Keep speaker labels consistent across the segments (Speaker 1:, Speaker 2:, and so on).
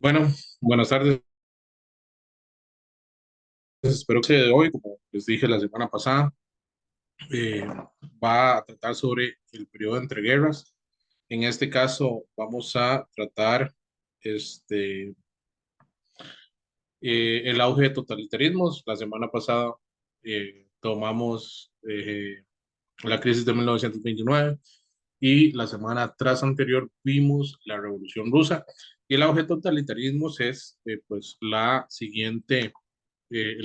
Speaker 1: Bueno, buenas tardes. Espero que de hoy, como les dije la semana pasada, eh, va a tratar sobre el periodo entre guerras. En este caso, vamos a tratar este, el auge de totalitarismos. La semana pasada tomamos la crisis de 1929 y la semana tras anterior vimos la Revolución Rusa. Y el auge de totalitarismos es pues el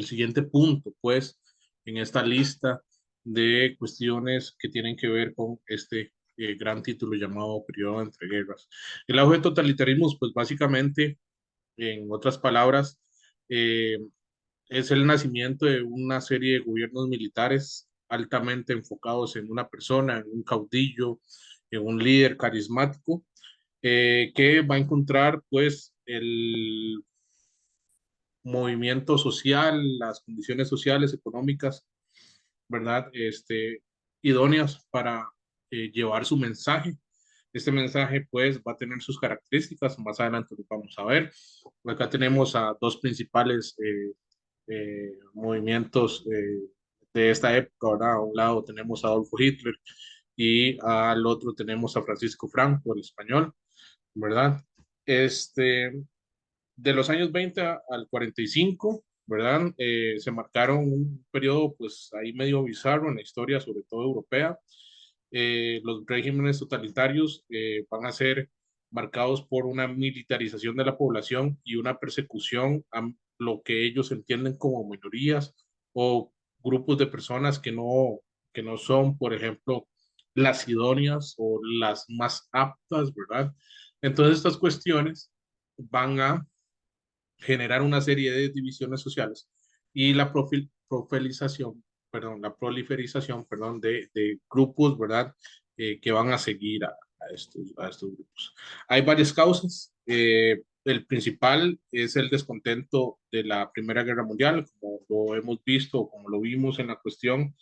Speaker 1: siguiente punto, pues, en esta lista de cuestiones que tienen que ver con este gran título llamado periodo entre guerras. El auge de totalitarismos, pues básicamente, en otras palabras, eh, es el nacimiento de una serie de gobiernos militares altamente enfocados en una persona, en un caudillo, en un líder carismático, que va a encontrar pues el movimiento social, las condiciones sociales, económicas, ¿verdad? Idóneas para llevar su mensaje. Este mensaje pues va a tener sus características, más adelante lo vamos a ver. Acá tenemos a dos principales movimientos de esta época, ¿verdad? A un lado tenemos a Adolfo Hitler y al otro tenemos a Francisco Franco, el español, ¿verdad? Este, de los años 20 al 45, ¿verdad? Se marcaron un periodo pues ahí medio bizarro en la historia, sobre todo europea. Los regímenes totalitarios van a ser marcados por una militarización de la población y una persecución a lo que ellos entienden como minorías o grupos de personas que no son, por ejemplo, las idóneas o las más aptas, ¿verdad? Entonces estas cuestiones van a generar una serie de divisiones sociales y la la proliferización, perdón, de grupos, ¿verdad? Que van a seguir a estos grupos. Hay varias causas. El principal es el descontento de la Primera Guerra Mundial, como lo hemos visto, como lo vimos en la cuestión.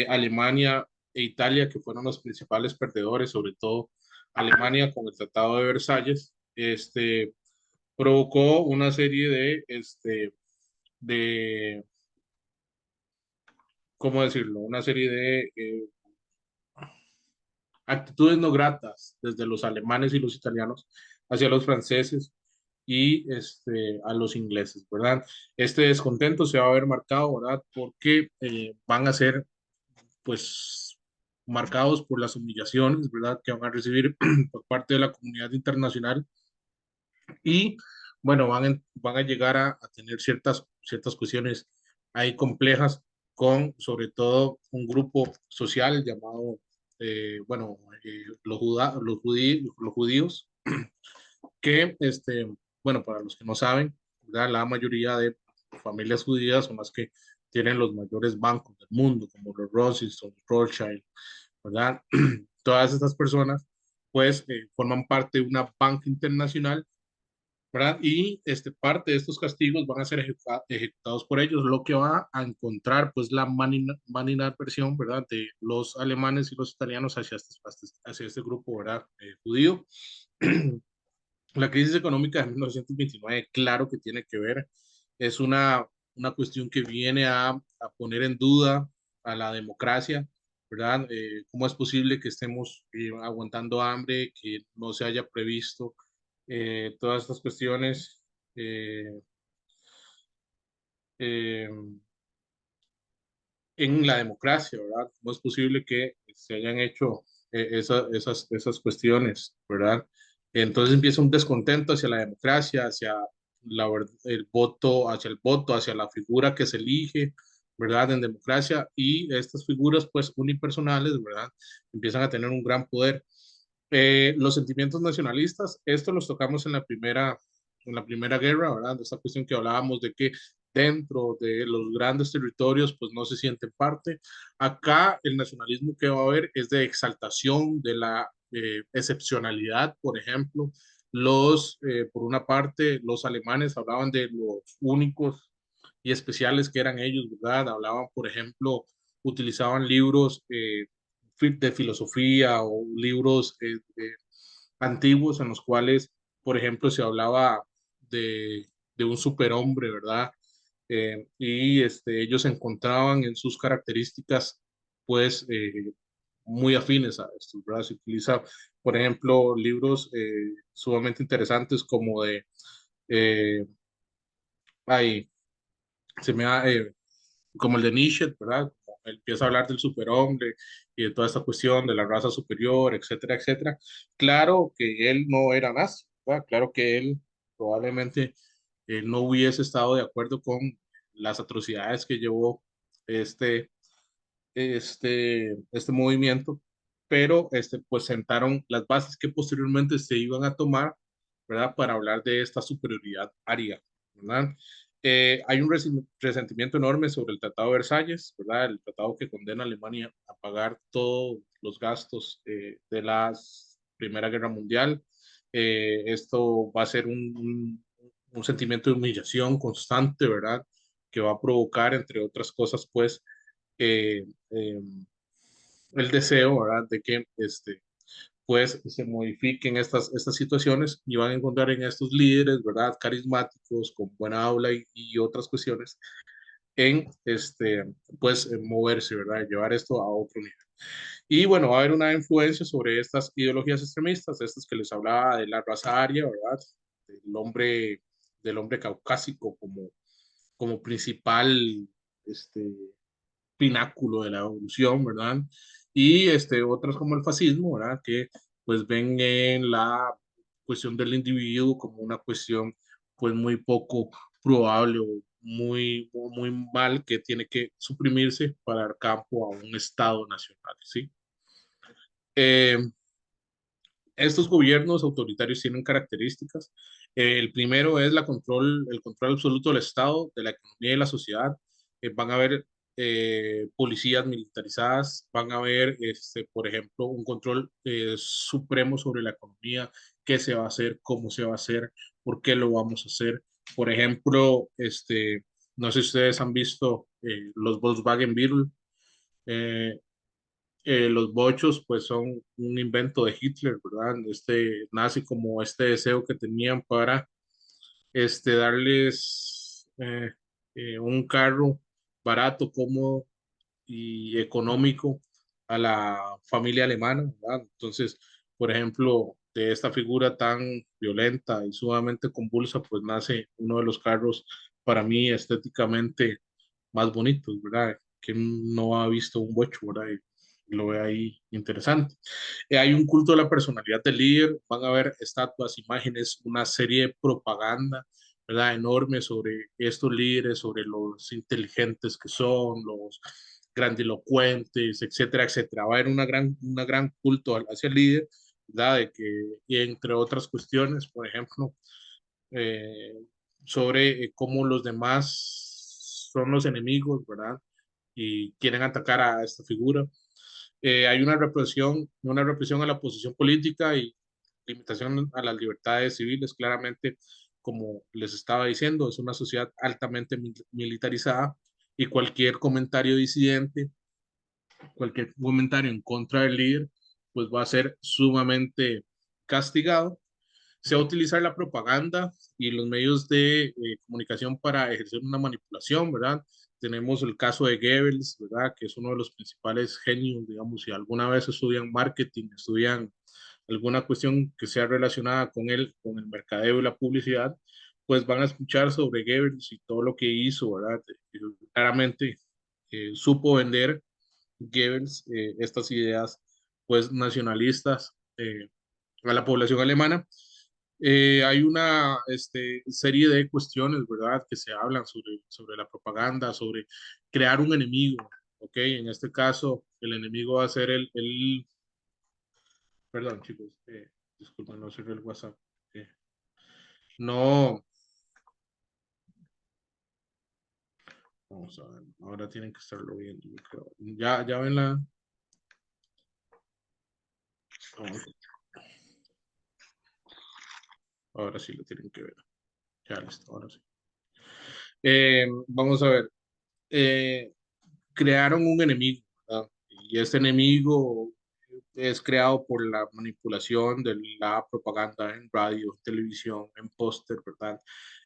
Speaker 1: Alemania e Italia, que fueron los principales perdedores, sobre todo Alemania con el Tratado de Versalles, provocó una serie de, ¿cómo decirlo? Una serie de actitudes no gratas desde los alemanes y los italianos hacia los franceses y a los ingleses, ¿verdad? Este descontento se va a ver marcado, ¿verdad? Porque van a ser, pues, marcados por las humillaciones, ¿verdad? Que van a recibir por parte de la comunidad internacional y bueno, van a llegar a tener ciertas cuestiones ahí complejas con sobre todo un grupo social llamado, los judíos, que, bueno, para los que no saben, ¿verdad? La mayoría de familias judías son las que tienen los mayores bancos del mundo, como los Rothschild, los Rothschild, ¿verdad? Todas estas personas, pues, forman parte de una banca internacional, ¿verdad? Y parte de estos castigos van a ser ejecutados por ellos, lo que va a encontrar pues la maninaversión, ¿verdad? De los alemanes y los italianos hacia este grupo, ¿verdad? Judío. La crisis económica de 1929, claro que tiene que ver, es una cuestión que viene a poner en duda a la democracia, ¿verdad? ¿Cómo es posible que estemos aguantando hambre, que no se haya previsto todas estas cuestiones eh, eh, en la democracia, ¿verdad? ¿Cómo es posible que se hayan hecho esas cuestiones, ¿verdad? Entonces empieza un descontento hacia la democracia, hacia el voto, hacia la figura que se elige, ¿verdad? En democracia y estas figuras, pues, unipersonales, ¿verdad? Empiezan a tener un gran poder. Los sentimientos nacionalistas, esto los tocamos en la primera guerra, ¿verdad? Esta cuestión que hablábamos de que dentro de los grandes territorios, pues no se siente parte. Acá el nacionalismo que va a haber es de exaltación de la excepcionalidad, por ejemplo. Por una parte, los alemanes hablaban de los únicos y especiales que eran ellos, ¿verdad? Hablaban, por ejemplo, utilizaban libros de filosofía o libros antiguos en los cuales, por ejemplo, se hablaba de un superhombre, ¿verdad? Y ellos encontraban en sus características, pues, muy afines a esto, ¿verdad? Se utiliza, por ejemplo, libros sumamente interesantes como de, eh, ay, se me da, como el de Nietzsche, ¿verdad? Como él empieza a hablar del superhombre y de toda esta cuestión de la raza superior, etcétera, etcétera. Claro que él no era nazi, ¿verdad? Claro que él probablemente no hubiese estado de acuerdo con las atrocidades que llevó este, este movimiento, pero pues sentaron las bases que posteriormente se iban a tomar, ¿verdad? Para hablar de esta superioridad aria, ¿verdad? Hay un resentimiento enorme sobre el Tratado de Versalles, ¿verdad? El tratado que condena a Alemania a pagar todos los gastos de la Primera Guerra Mundial. Esto va a ser un sentimiento de humillación constante, ¿verdad? Que va a provocar, entre otras cosas, pues, eh, eh, el deseo, ¿verdad? De que pues se modifiquen estas situaciones y van a encontrar en estos líderes, ¿verdad? Carismáticos, con buena habla y otras cuestiones, en pues moverse, ¿verdad? Llevar esto a otro nivel. Y bueno, va a haber una influencia sobre estas ideologías extremistas, estas que les hablaba de la raza aria, ¿verdad? Del hombre, del hombre caucásico como principal, este, pináculo de la evolución, ¿verdad? Y otras como el fascismo, ¿verdad? Que pues ven en la cuestión del individuo como una cuestión pues muy poco probable o muy mal que tiene que suprimirse para dar campo a un Estado nacional, ¿sí? Eh, Estos gobiernos autoritarios tienen características. El primero es el control absoluto del Estado, de la economía y de la sociedad. Van a haber policías militarizadas, van a haber, por ejemplo, un control supremo sobre la economía, qué se va a hacer, cómo se va a hacer, por qué lo vamos a hacer. Por ejemplo, no sé si ustedes han visto los Volkswagen Beetle. eh, los bochos pues son un invento de Hitler, ¿verdad? Nazi como este deseo que tenían para darles un carro barato, cómodo y económico a la familia alemana, ¿verdad? Entonces, por ejemplo, de esta figura tan violenta y sumamente convulsa, pues nace uno de los carros para mí estéticamente más bonitos, ¿verdad? Que no ha visto un bocho, ¿verdad? Y lo ve ahí interesante. Hay un culto a la personalidad del líder, van a haber estatuas, imágenes, una serie de propaganda, ¿verdad? Enorme sobre estos líderes, sobre los inteligentes que son, los grandilocuentes, etcétera, etcétera. Va a haber una gran culto hacia el líder, ¿verdad? De que, y entre otras cuestiones, por ejemplo, eh, sobre cómo los demás son los enemigos, ¿verdad? Y quieren atacar a esta figura. Hay una represión a la oposición política y limitación a las libertades civiles, claramente, como les estaba diciendo, es una sociedad altamente militarizada y cualquier comentario disidente, cualquier comentario en contra del líder, pues va a ser sumamente castigado. Se va a utilizar la propaganda y los medios de comunicación para ejercer una manipulación, ¿verdad? Tenemos el caso de Goebbels, ¿verdad? Que es uno de los principales genios, digamos, si alguna vez estudian marketing, estudian alguna cuestión que sea relacionada con el mercadeo y la publicidad, pues van a escuchar sobre Goebbels y todo lo que hizo, ¿verdad? Claramente supo vender Goebbels estas ideas, pues, nacionalistas a la población alemana. Hay una serie de cuestiones, ¿verdad?, que se hablan sobre la propaganda, sobre crear un enemigo, ¿ok? En este caso, el enemigo va a ser perdón, chicos, disculpen, no cerré el WhatsApp. eh, no, vamos a ver, ahora tienen que estarlo viendo, yo creo. Ya ven vamos, ahora sí lo tienen que ver. Ya listo, ahora sí. Vamos a ver. eh, Crearon un enemigo, ¿verdad? Y este enemigo es creado por la manipulación de la propaganda en radio, televisión, en póster, ¿verdad?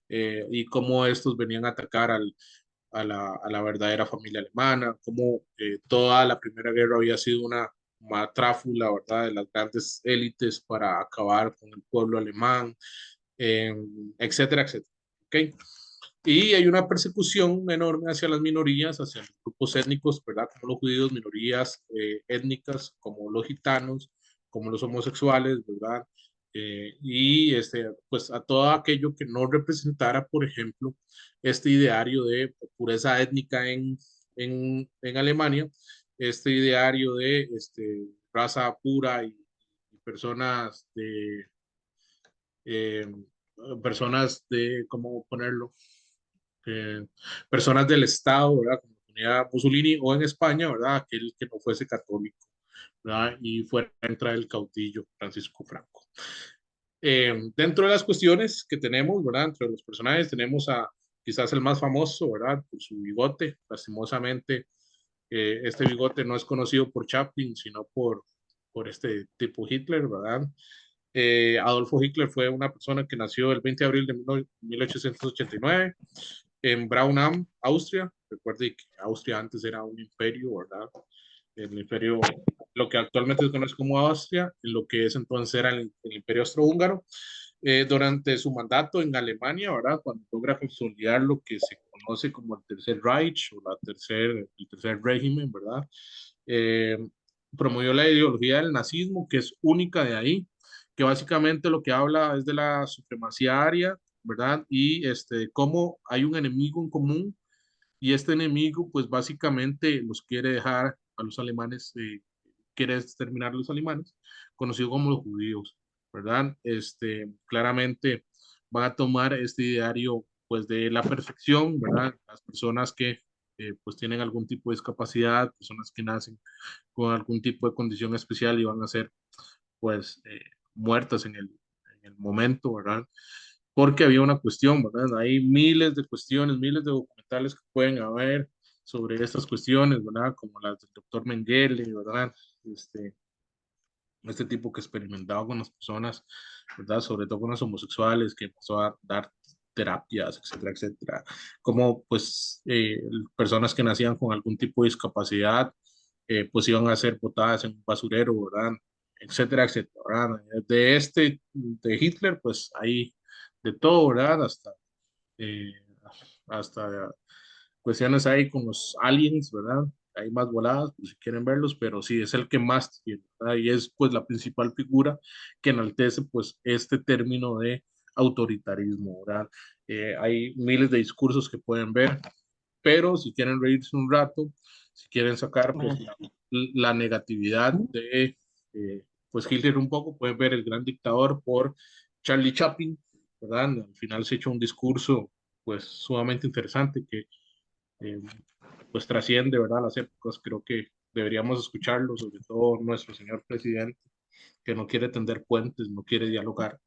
Speaker 1: Y cómo estos venían a atacar a la verdadera familia alemana, cómo toda la Primera Guerra había sido una matráfula, ¿verdad? De las grandes élites para acabar con el pueblo alemán, eh, etcétera, etcétera. ¿Ok? Y hay una persecución enorme hacia las minorías, hacia los grupos étnicos, ¿verdad? Como los judíos, minorías étnicas, como los gitanos, como los homosexuales, ¿verdad? Y pues a todo aquello que no representara, por ejemplo, este ideario de pureza étnica en Alemania, este ideario de raza pura y eh, personas de, ¿cómo ponerlo? eh, Personas del Estado, ¿verdad? Como tenía Mussolini, o en España, ¿verdad? Aquel que no fuese católico, ¿verdad? Y fuera en contra del caudillo Francisco Franco. Dentro de las cuestiones que tenemos, ¿verdad? Entre los personajes tenemos a quizás el más famoso, ¿verdad? Por su bigote. Lastimosamente, este bigote no es conocido por Chaplin, sino por este tipo Hitler, ¿verdad? Adolfo Hitler fue una persona que nació el 20 de abril de 1889 en Braunau, Austria. Recuerde que Austria antes era un imperio, ¿verdad? El imperio, lo que actualmente se conoce como Austria, lo que es entonces era el imperio austrohúngaro. Durante su mandato en Alemania, ¿verdad? Cuando logra consolidar lo que se conoce como el Tercer Reich o el tercer régimen, ¿verdad? Eh, Promovió la ideología del nazismo, que es única de ahí, que básicamente lo que habla es de la supremacía aria, ¿verdad? Y cómo hay un enemigo en común y este enemigo pues básicamente los quiere dejar a los alemanes, quiere exterminar a los alemanes, conocido como los judíos, ¿verdad? Claramente van a tomar este ideario pues de la perfección, ¿verdad? Las personas que pues tienen algún tipo de discapacidad, personas que nacen con algún tipo de condición especial y van a ser pues muertas en el momento, ¿verdad? Porque había una cuestión, ¿verdad? Hay miles de cuestiones, miles de documentales que pueden haber sobre estas cuestiones, ¿verdad? Como las del doctor Mengele, ¿verdad? Este, este tipo que experimentaba con las personas, ¿verdad? Sobre todo con los homosexuales, que empezó a dar terapias, etcétera, etcétera. Como pues personas que nacían con algún tipo de discapacidad, pues iban a ser botadas en un basurero, ¿verdad? Etcétera, etcétera, ¿verdad? De Hitler, pues hay de todo, ¿verdad? Eh, hasta cuestiones ahí con los aliens, ¿verdad? Hay más voladas, pues, si quieren verlos, pero sí, es el que más tiene, ¿verdad? Y es pues la principal figura que enaltece pues este término de autoritarismo, ¿verdad? Hay miles de discursos que pueden ver, pero si quieren reírse un rato, si quieren sacar pues la negatividad de pues Hitler un poco, pueden ver El Gran Dictador por Charlie Chaplin, ¿verdad? Al final se echa un discurso pues sumamente interesante que eh, pues trasciende, ¿verdad? Las épocas, creo que deberíamos escucharlo, sobre todo nuestro señor presidente, que no quiere tender puentes, no quiere dialogar,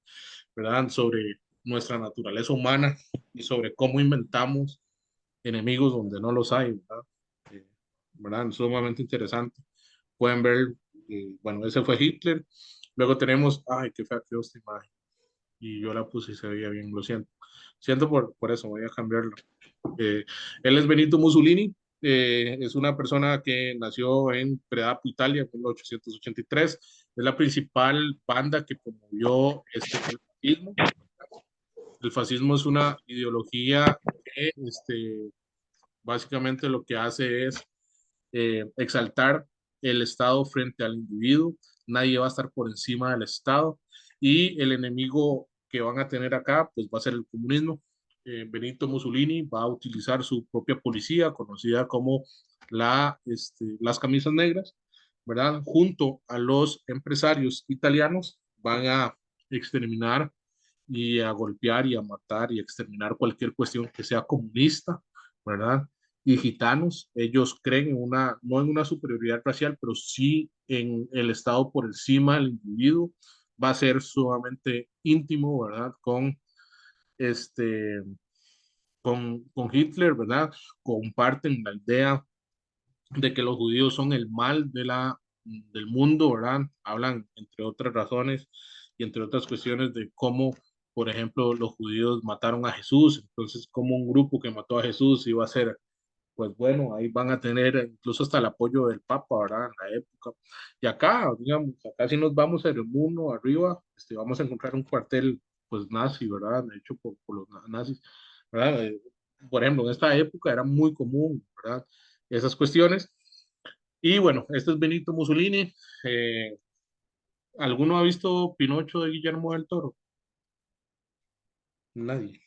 Speaker 1: ¿verdad? Sobre nuestra naturaleza humana y sobre cómo inventamos enemigos donde no los hay, ¿verdad? Eh, ¿Verdad? Sumamente interesante. Pueden ver, bueno, ese fue Hitler. Luego tenemos, ay, qué fea quedó esta imagen. Y yo la puse y se veía bien, lo siento. Siento por eso, voy a cambiarlo. Él es Benito Mussolini, es una persona que nació en Predapo, Italia, en 1883. Es la principal banda que promovió el fascismo. El fascismo es una ideología que básicamente lo que hace es exaltar el Estado frente al individuo. Nadie va a estar por encima del Estado y el enemigo que van a tener acá pues va a ser el comunismo. Benito Mussolini va a utilizar su propia policía, conocida como las camisas negras, ¿verdad? Junto a los empresarios italianos van a exterminar y a golpear y a matar y a exterminar cualquier cuestión que sea comunista, ¿verdad? Y gitanos, ellos creen en no en una superioridad racial, pero sí en el Estado por encima del individuo. Va a ser sumamente íntimo, ¿verdad? Este, con Hitler, ¿verdad? Comparten la idea de que los judíos son el mal de la del mundo, ¿verdad? Hablan, entre otras razones y entre otras cuestiones, de cómo, por ejemplo, los judíos mataron a Jesús, entonces como un grupo que mató a Jesús iba a ser, pues bueno, ahí van a tener incluso hasta el apoyo del Papa, ¿verdad? En la época. Y acá, digamos, acá si nos vamos en el mundo arriba, vamos a encontrar un cuartel, pues nazi, ¿verdad? Hecho por los nazis, ¿verdad? Por ejemplo, en esta época era muy común, ¿verdad? Esas cuestiones. Y bueno, este es Benito Mussolini. Eh, ¿Alguno ha visto Pinocho de Guillermo del Toro? Nadie.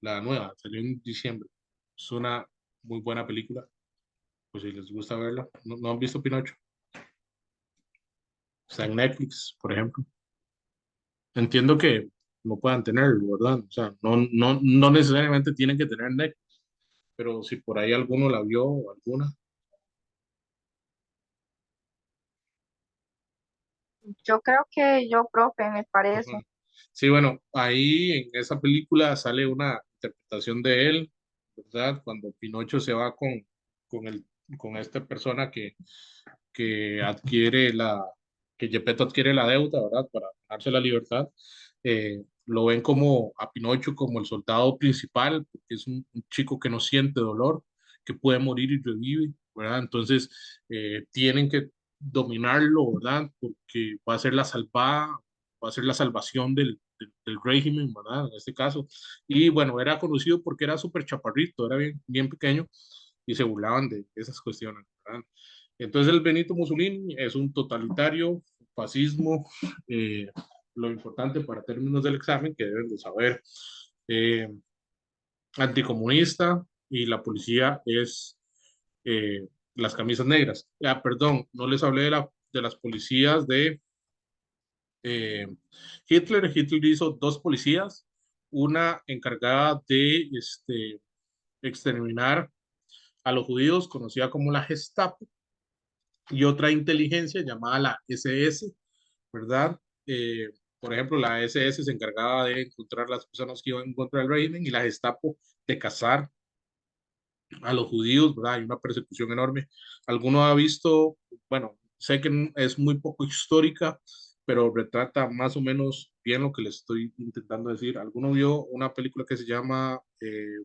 Speaker 1: La nueva, salió en diciembre. Es una muy buena película, pues si les gusta verla. ¿No, no han visto Pinocho? Está en Netflix, por ejemplo. Entiendo que no puedan tenerlo, ¿verdad? O sea, no necesariamente tienen que tener Netflix, pero si por ahí alguno la vio o alguna.
Speaker 2: Yo creo que yo, profe, me parece.
Speaker 1: Ajá. Sí, bueno, ahí en esa película sale una interpretación de él, ¿verdad? Cuando Pinocho se va con, el, con esta persona que adquiere que Gepetto adquiere la deuda, ¿verdad? Para darse la libertad. Lo ven como a Pinocho como el soldado principal, porque es un chico que no siente dolor, que puede morir y revive, ¿verdad? Entonces, tienen que dominarlo, ¿verdad? Porque va a ser la salvada, va a ser la salvación del régimen, ¿verdad? En este caso. Y bueno, era conocido porque era súper chaparrito, era bien pequeño y se burlaban de esas cuestiones, ¿verdad? Entonces el Benito Mussolini es un totalitario, fascismo, eh, lo importante para términos del examen que deben de saber, eh, anticomunista, y la policía es las camisas negras. Ah, perdón, no les hablé de las policías de eh, Hitler. Hitler hizo dos policías, una encargada de exterminar a los judíos, conocida como la Gestapo, y otra inteligencia llamada la SS, ¿verdad? Eh, por ejemplo, la SS se encargaba de encontrar las personas que iban en contra del régimen y la Gestapo de cazar a los judíos, ¿verdad? Hay una persecución enorme. ¿Alguno ha visto? Bueno, sé que es muy poco histórica, pero retrata más o menos bien lo que les estoy intentando decir. ¿Alguno vio una película que se llama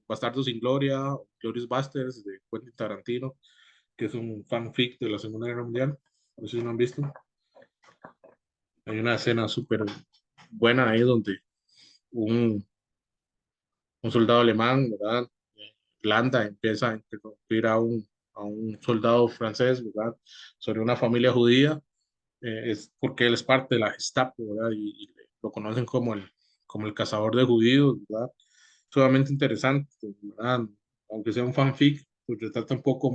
Speaker 1: Bastardos sin Gloria, Glorious Bastards, de Quentin Tarantino, que es un fanfic de la Segunda Guerra Mundial? No sé si no han visto. Hay una escena súper buena ahí donde un, un soldado alemán, ¿verdad? Landa empieza a interrumpir a un soldado francés, ¿verdad? Sobre una familia judía, es porque él es parte de la Gestapo, ¿verdad? Y lo conocen como el cazador de judíos, ¿verdad? Sumamente interesante, ¿verdad? Aunque sea un fanfic, pues retrata un poco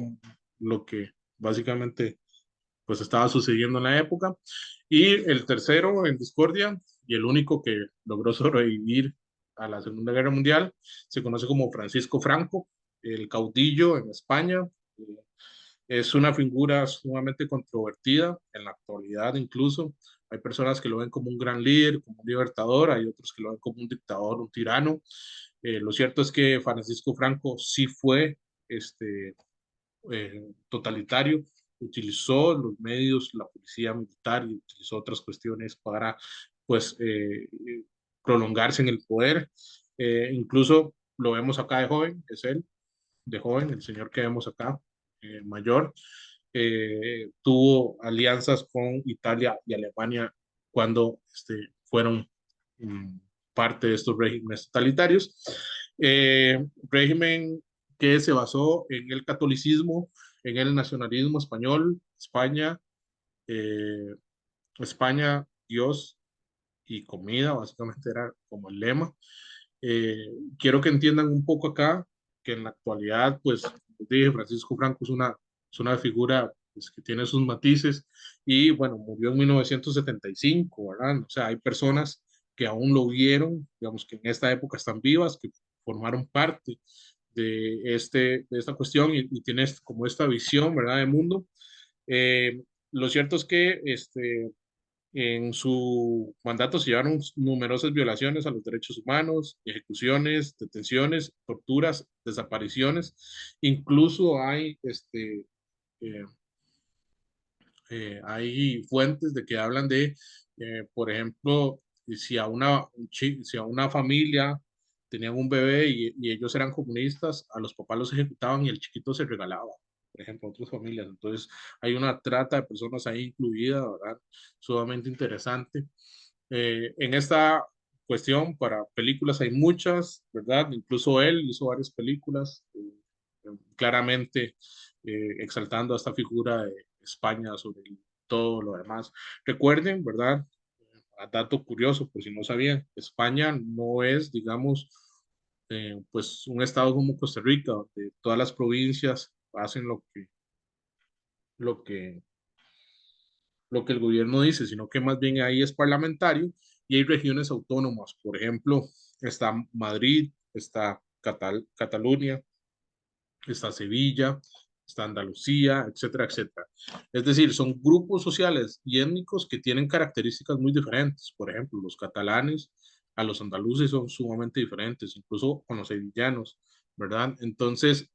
Speaker 1: lo que básicamente pues estaba sucediendo en la época. Y el tercero en discordia, y el único que logró sobrevivir a la Segunda Guerra Mundial, se conoce como Francisco Franco, el caudillo en España. Es una figura sumamente controvertida en la actualidad incluso. Hay personas que lo ven como un gran líder, como un libertador, hay otros que lo ven como un dictador, un tirano. Lo cierto es que Francisco Franco sí fue totalitario, utilizó los medios, la policía militar, y utilizó otras cuestiones para, pues, prolongarse en el poder. Incluso lo vemos acá de joven, es él, de joven, el señor que vemos acá, mayor. Tuvo alianzas con Italia y Alemania cuando fueron mm, parte de estos regímenes totalitarios. Régimen que se basó en el catolicismo, en el nacionalismo español, España, eh, España, Dios y comida, básicamente era como el lema. Eh, Quiero que entiendan un poco acá que en la actualidad, pues, como dije, Francisco Franco es una figura, pues, que tiene sus matices y bueno, murió en 1975, ¿verdad? O sea, hay personas que aún lo vieron, digamos que en esta época están vivas, que formaron parte de esta cuestión y tiene como esta visión, ¿verdad?, de mundo. Lo cierto es que en su mandato se llevaron numerosas violaciones a los derechos humanos, ejecuciones, detenciones, torturas, desapariciones. Incluso hay eh, Hay fuentes de que hablan de, por ejemplo, si a una familia tenían un bebé y ellos eran comunistas, a los papás los ejecutaban y el chiquito se regalaba, por ejemplo, a otras familias. Entonces, hay una trata de personas ahí incluida, ¿verdad? Sumamente interesante. En esta cuestión, para películas hay muchas, ¿verdad? Incluso él hizo varias películas, claramente exaltando a esta figura de España sobre todo lo demás. Recuerden, ¿verdad? Dato curioso, por si no sabían, España no es, digamos, pues un estado como Costa Rica, donde todas las provincias hacen lo que, lo que el gobierno dice, sino que más bien ahí es parlamentario y hay regiones autónomas. Por ejemplo, está Madrid, está Cataluña, está Sevilla, está Andalucía, etcétera, etcétera. Es decir, son grupos sociales y étnicos que tienen características muy diferentes. Por ejemplo, los catalanes a los andaluces son sumamente diferentes, incluso con los sevillanos, ¿verdad? Entonces,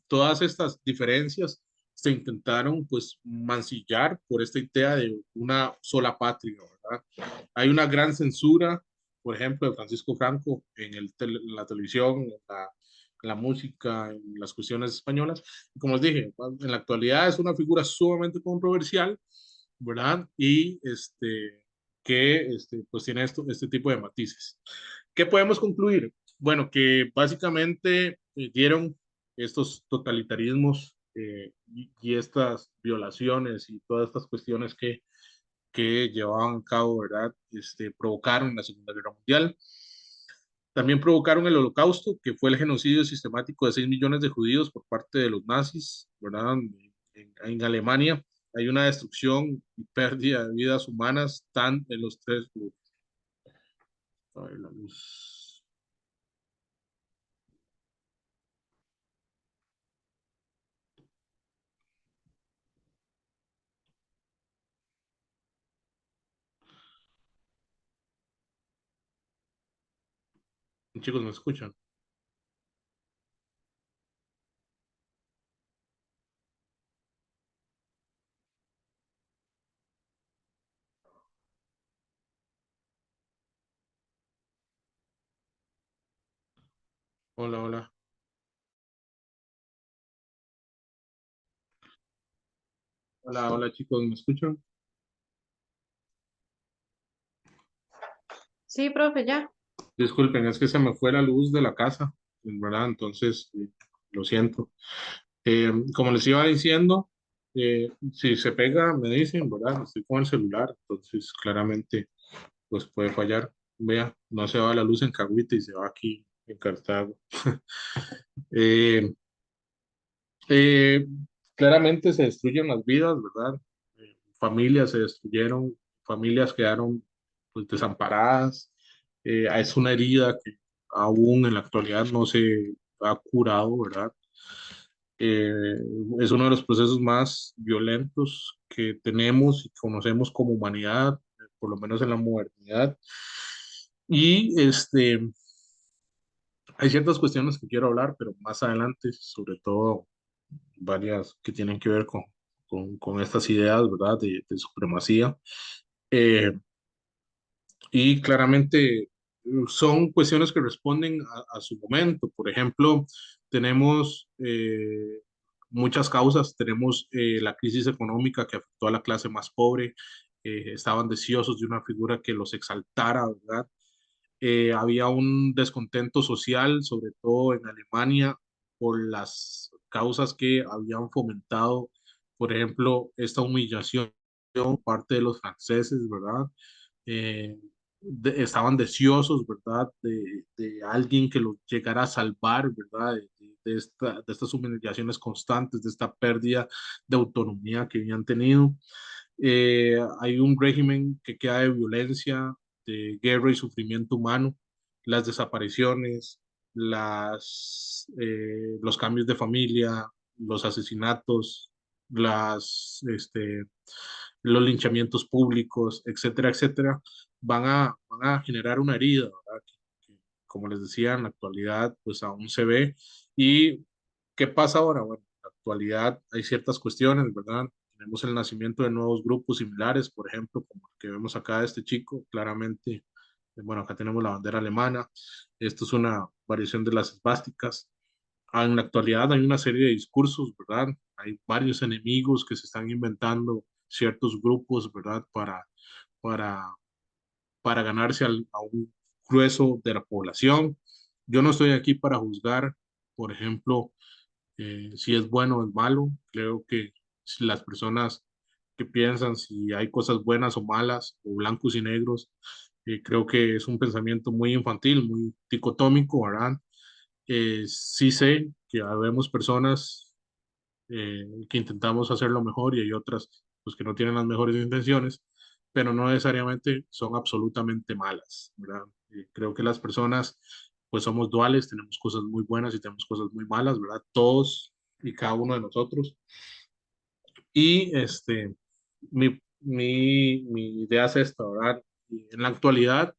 Speaker 1: todas estas diferencias se intentaron pues mancillar por esta idea de una sola patria, ¿verdad? Hay una gran censura, por ejemplo, de Francisco Franco en la televisión, en la música, en las cuestiones españolas. Y como les dije, en la actualidad es una figura sumamente controversial, ¿verdad? Y pues tiene este tipo de matices. ¿Qué podemos concluir? Bueno, que básicamente dieron estos totalitarismos y estas violaciones y todas estas cuestiones que llevaban a cabo, ¿verdad? Provocaron la Segunda Guerra Mundial. También provocaron el Holocausto, que fue el genocidio sistemático de 6 millones de judíos por parte de los nazis, ¿verdad? En Alemania hay una destrucción y pérdida de vidas humanas tan en los tres grupos. A ver, la luz. Chicos, ¿me escuchan? Hola, hola. Hola, hola, chicos, ¿me escuchan?
Speaker 3: Sí, profe, ya.
Speaker 1: Disculpen, es que se me fue la luz de la casa, ¿verdad? Entonces, lo siento. Como les iba diciendo, si se pega, me dicen, ¿verdad? Estoy con el celular, entonces claramente pues puede fallar. Vea, no se va la luz en Cahuita y se va aquí en Cartago. Eh, eh, Claramente se destruyen las vidas, ¿verdad? Familias se destruyeron, familias quedaron pues desamparadas. Es una herida que aún en la actualidad no se ha curado, ¿verdad? Eh, es uno de los procesos más violentos que tenemos y conocemos como humanidad, por lo menos en la modernidad. Y hay ciertas cuestiones que quiero hablar, pero más adelante, sobre todo varias que tienen que ver con estas ideas, ¿verdad? De supremacía. Eh, y claramente son cuestiones que responden a su momento. Por ejemplo, tenemos muchas causas. Tenemos la crisis económica que afectó a la clase más pobre. Estaban deseosos de una figura que los exaltara, ¿verdad? Había un descontento social, sobre todo en Alemania, por las causas que habían fomentado, por ejemplo, esta humillación por parte de los franceses, ¿verdad? Eh, Estaban deseosos, ¿verdad? De alguien que los llegara a salvar, ¿verdad? De estas humillaciones constantes, de esta pérdida de autonomía que habían tenido. Hay un régimen que queda de violencia, de guerra y sufrimiento humano, las desapariciones, los cambios de familia, los asesinatos, los linchamientos públicos, etcétera, etcétera, van a generar una herida, ¿verdad? Como les decía, en la actualidad pues aún se ve. ¿Y qué pasa ahora? Bueno, actualidad hay ciertas cuestiones, ¿verdad? Tenemos el nacimiento de nuevos grupos similares, por ejemplo, como el que vemos acá de este chico, claramente, bueno, acá tenemos la bandera alemana, esto es una variación de las esvásticas. En la actualidad hay una serie de discursos, ¿verdad? Hay varios enemigos que se están inventando ciertos grupos, ¿verdad? Para, para ganarse a un grueso de la población. Yo no estoy aquí para juzgar, por ejemplo, si es bueno o es malo. Creo que si las personas que piensan si hay cosas buenas o malas, o blancos y negros, creo que es un pensamiento muy infantil, muy dicotómico, ¿verdad? Sí sé que habemos personas que intentamos hacerlo mejor y hay otras pues, que no tienen las mejores intenciones, pero no necesariamente son absolutamente malas, ¿verdad? Creo que las personas pues somos duales, tenemos cosas muy buenas y tenemos cosas muy malas, ¿verdad? Todos y cada uno de nosotros. Y mi idea es esta, ¿verdad? Y en la actualidad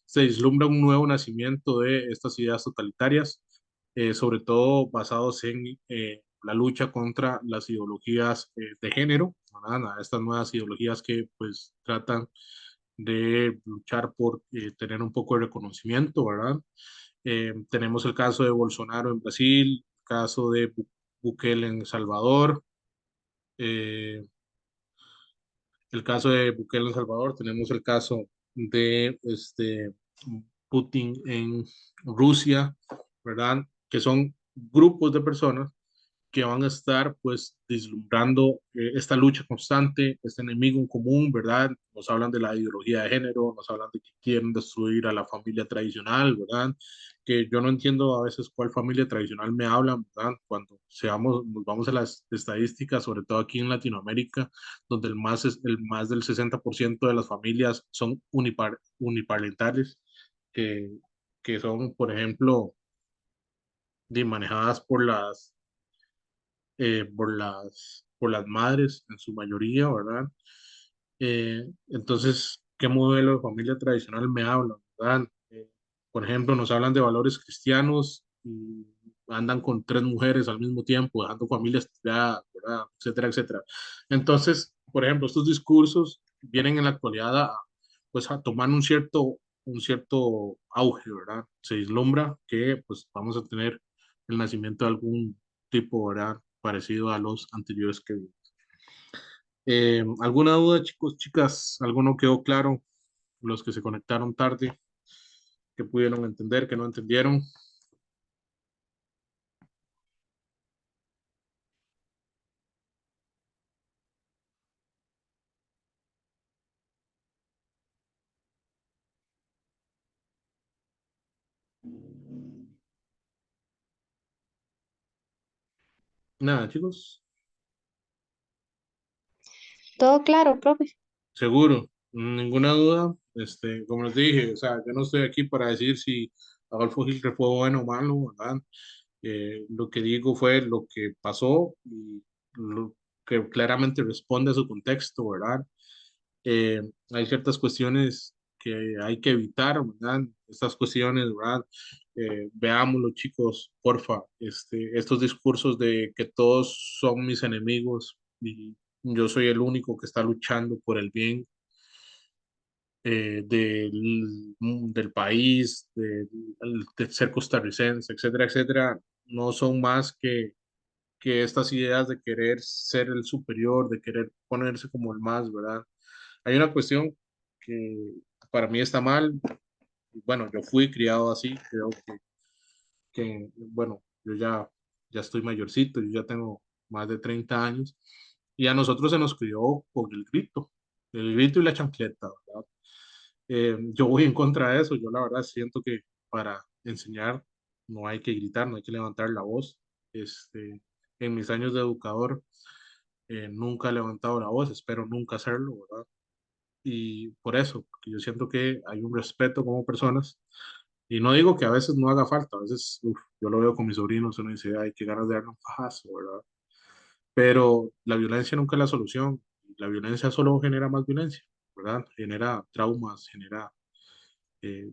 Speaker 1: se vislumbra un nuevo nacimiento de estas ideas totalitarias, sobre todo basados en la lucha contra las ideologías de género, ¿verdad? Estas nuevas ideologías que pues tratan de luchar por tener un poco de reconocimiento, ¿verdad? Tenemos el caso de Bolsonaro en Brasil, el caso de Bukele en El Salvador, eh, el caso de Bukele en El Salvador, tenemos el caso de Putin en Rusia, ¿verdad? Que son grupos de personas que van a estar pues vislumbrando esta lucha constante, este enemigo en común, ¿verdad? Nos hablan de la ideología de género, nos hablan de que quieren destruir a la familia tradicional, ¿verdad? Que yo no entiendo a veces cuál familia tradicional me hablan, ¿verdad? Cuando nos vamos a las estadísticas, sobre todo aquí en Latinoamérica, donde el más del 60% de las familias son uniparentales, que, que son, por ejemplo, manejadas por las madres en su mayoría, ¿verdad? Entonces, ¿qué modelo de familia tradicional me hablan, verdad? Por ejemplo, nos hablan de valores cristianos y andan con tres mujeres al mismo tiempo, dejando familias tiradas, ¿verdad? Etcétera, etcétera. Entonces, por ejemplo, estos discursos vienen en la actualidad pues, a tomar un cierto auge, ¿verdad? Se vislumbra que pues, vamos a tener el nacimiento de algún tipo, ¿verdad? Parecido a los anteriores que vimos. ¿Alguna duda, chicos, chicas? ¿Alguno quedó claro? Los que se conectaron tarde, que pudieron entender, que no entendieron. Nada, chicos,
Speaker 2: Todo claro, profe.
Speaker 1: seguro, ninguna duda. Como les dije, o sea, yo no estoy aquí para decir si Adolfo Hitler fue bueno o malo, ¿verdad? Lo que digo fue lo que pasó y lo que claramente responde a su contexto, ¿verdad? Eh, Hay ciertas cuestiones que hay que evitar, ¿verdad? Estas cuestiones, ¿verdad? Veámoslo, chicos, porfa, estos discursos de que todos son mis enemigos y yo soy el único que está luchando por el bien del país, de ser costarricense, etcétera, etcétera, no son más que estas ideas de querer ser el superior, de querer ponerse como el más, ¿verdad? Hay una cuestión que para mí está mal. Bueno, yo fui criado así, creo bueno, ya estoy mayorcito, yo ya tengo más de 30 años, y a nosotros se nos crió con el grito y la chancleta, ¿verdad? Yo voy en contra de eso, yo la verdad siento que para enseñar no hay que gritar, no hay que levantar la voz. En mis años de educador nunca he levantado la voz, espero nunca hacerlo, ¿verdad? Y por eso, porque yo siento que hay un respeto como personas. Y no digo que a veces no haga falta, a veces yo lo veo con mis sobrinos, uno dice, ay, qué ganas de darle un fajazo, ¿verdad? Pero la violencia nunca es la solución. La violencia solo genera más violencia, ¿verdad? Genera traumas, genera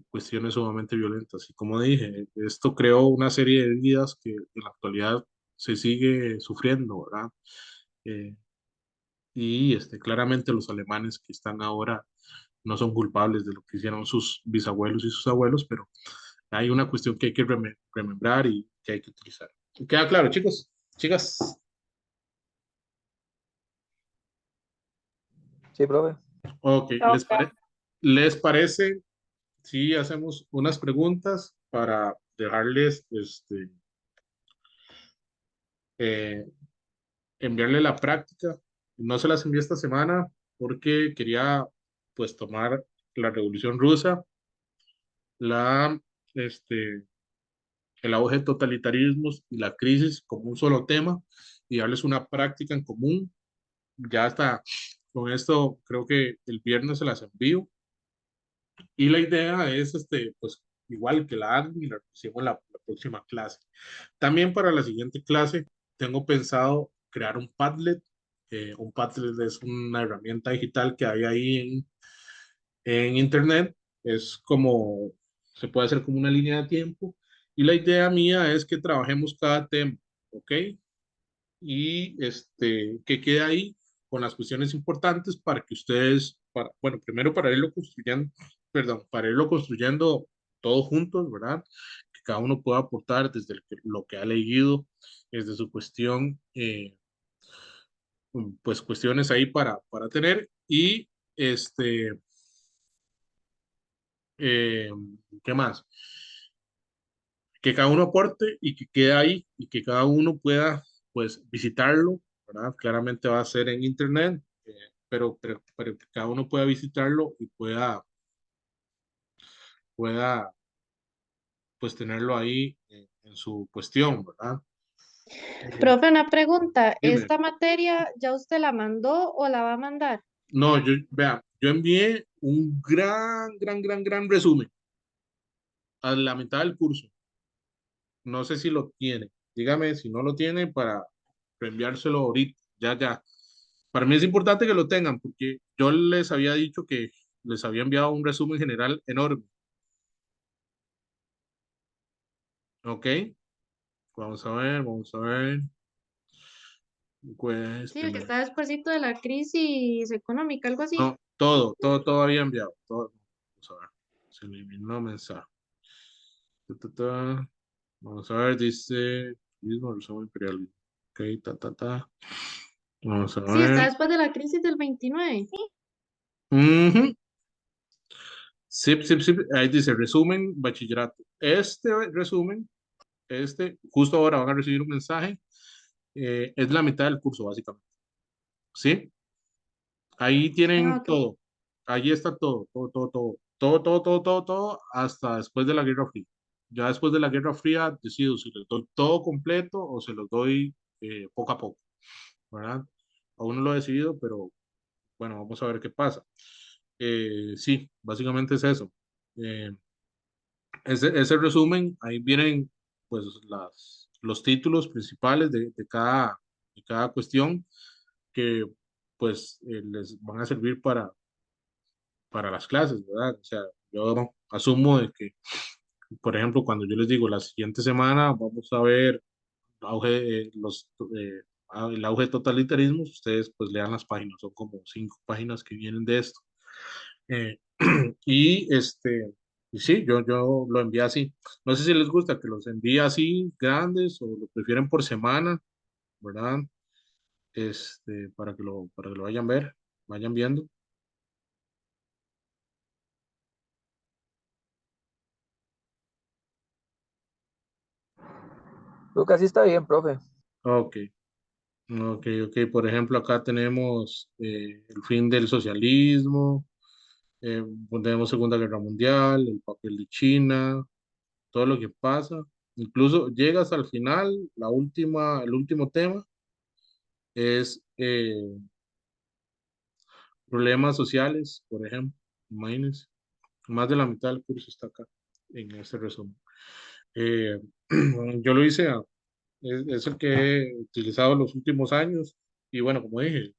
Speaker 1: cuestiones sumamente violentas. Y como dije, esto creó una serie de heridas que en la actualidad se sigue sufriendo, ¿verdad? Eh, y claramente los alemanes que están ahora no son culpables de lo que hicieron sus bisabuelos y sus abuelos, pero hay una cuestión que hay que remembrar y que hay que utilizar. ¿Queda claro, chicos? Chicas.
Speaker 3: Sí, profe.
Speaker 1: Ok,
Speaker 2: Ok.
Speaker 1: ¿les parece si hacemos unas preguntas para dejarles, eh, enviarle la práctica? No se las envié esta semana porque quería, pues, tomar la Revolución Rusa, la, este, el auge de totalitarismos y la crisis como un solo tema y darles una práctica en común. Ya está, con esto creo que el viernes se las envío. Y la idea es, pues, igual que la hagan y la hacemos la próxima clase. También para la siguiente clase tengo pensado crear un Padlet. Un Padlet es una herramienta digital que hay ahí en Internet. Es como, se puede hacer como una línea de tiempo. Y la idea mía es que trabajemos cada tema, ¿ok? Y que quede ahí con las cuestiones importantes para que ustedes, bueno, primero para irlo construyendo, perdón, para irlo construyendo todos juntos, ¿verdad? Que cada uno pueda aportar desde lo que ha leído, desde su cuestión, pues cuestiones ahí para tener y eh, ¿qué más? Que cada uno aporte y que quede ahí y que cada uno pueda, pues, visitarlo, ¿verdad? Claramente va a ser en internet, pero que cada uno pueda visitarlo y pueda, pues, tenerlo ahí en su cuestión, ¿verdad?
Speaker 2: Profe, una pregunta.
Speaker 1: Dime.
Speaker 2: ¿Esta materia ya usted la mandó o la va a mandar?
Speaker 1: No, vea, yo envié un gran resumen a la mitad del curso. No sé si lo tiene. Dígame si no lo tiene para reenviárselo ahorita, ya. Para mí es importante que lo tengan porque yo les había dicho que les había enviado un resumen general enorme. ¿Ok? Vamos a ver. Pues
Speaker 2: Sí, el que
Speaker 1: primero.
Speaker 2: está despuesito de la crisis económica, algo así.
Speaker 1: No, todo había enviado. Todo. Vamos a ver. Se eliminó mensaje. Ta. Vamos a ver, dice mismo resumen imperial. Ok, ta. Vamos a
Speaker 2: Sí, está
Speaker 1: ver.
Speaker 2: después de la crisis del 29.
Speaker 1: Ujú. Sí. Ahí dice resumen, bachillerato. Este resumen, justo ahora van a recibir un mensaje. Es la mitad del curso, básicamente. ¿Sí? Ahí
Speaker 2: Ah,
Speaker 1: tienen
Speaker 2: ok.
Speaker 1: todo. Ahí está todo, hasta después de la Guerra Fría. Ya después de la Guerra Fría decido si les doy todo completo o se los doy poco a poco, ¿verdad? Aún no lo he decidido, pero bueno, vamos a ver qué pasa. Sí, básicamente es eso. Eh, ese resumen, ahí vienen pues los títulos principales de cada cuestión que pues les van a servir para las clases, ¿verdad? O sea, yo asumo de que, por ejemplo, cuando yo les digo la siguiente semana vamos a ver el auge de totalitarismos, ustedes pues lean las páginas, son como 5 páginas que vienen de esto. Eh, y y sí, yo lo envié así. No sé si les gusta que los envíe así grandes o lo prefieren por semana, ¿verdad? Para que lo vayan viendo.
Speaker 3: Creo que así está bien, profe.
Speaker 1: Ok, ok. Por ejemplo, acá tenemos el fin del socialismo, tenemos Segunda Guerra Mundial, el papel de China, todo lo que pasa. Incluso llegas al final, el último tema es problemas sociales, por ejemplo. Imagínense, más de la mitad del curso está acá, en este resumen. Eh, yo lo hice, es el que he utilizado los últimos años y bueno, como dije,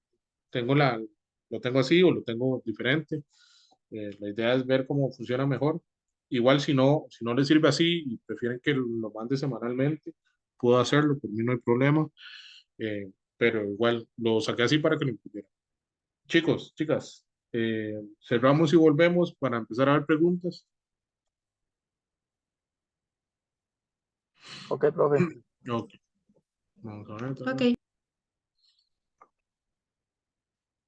Speaker 1: lo tengo así o lo tengo diferente. La idea es ver cómo funciona mejor. Igual si no les sirve así y prefieren que lo mande semanalmente, puedo hacerlo, por mí no hay problema, pero igual lo saqué así para que lo incluyera. Chicos, chicas, cerramos y volvemos para empezar a ver preguntas.
Speaker 3: Ok, profe.
Speaker 1: Ok, vamos a ver.
Speaker 2: Ok.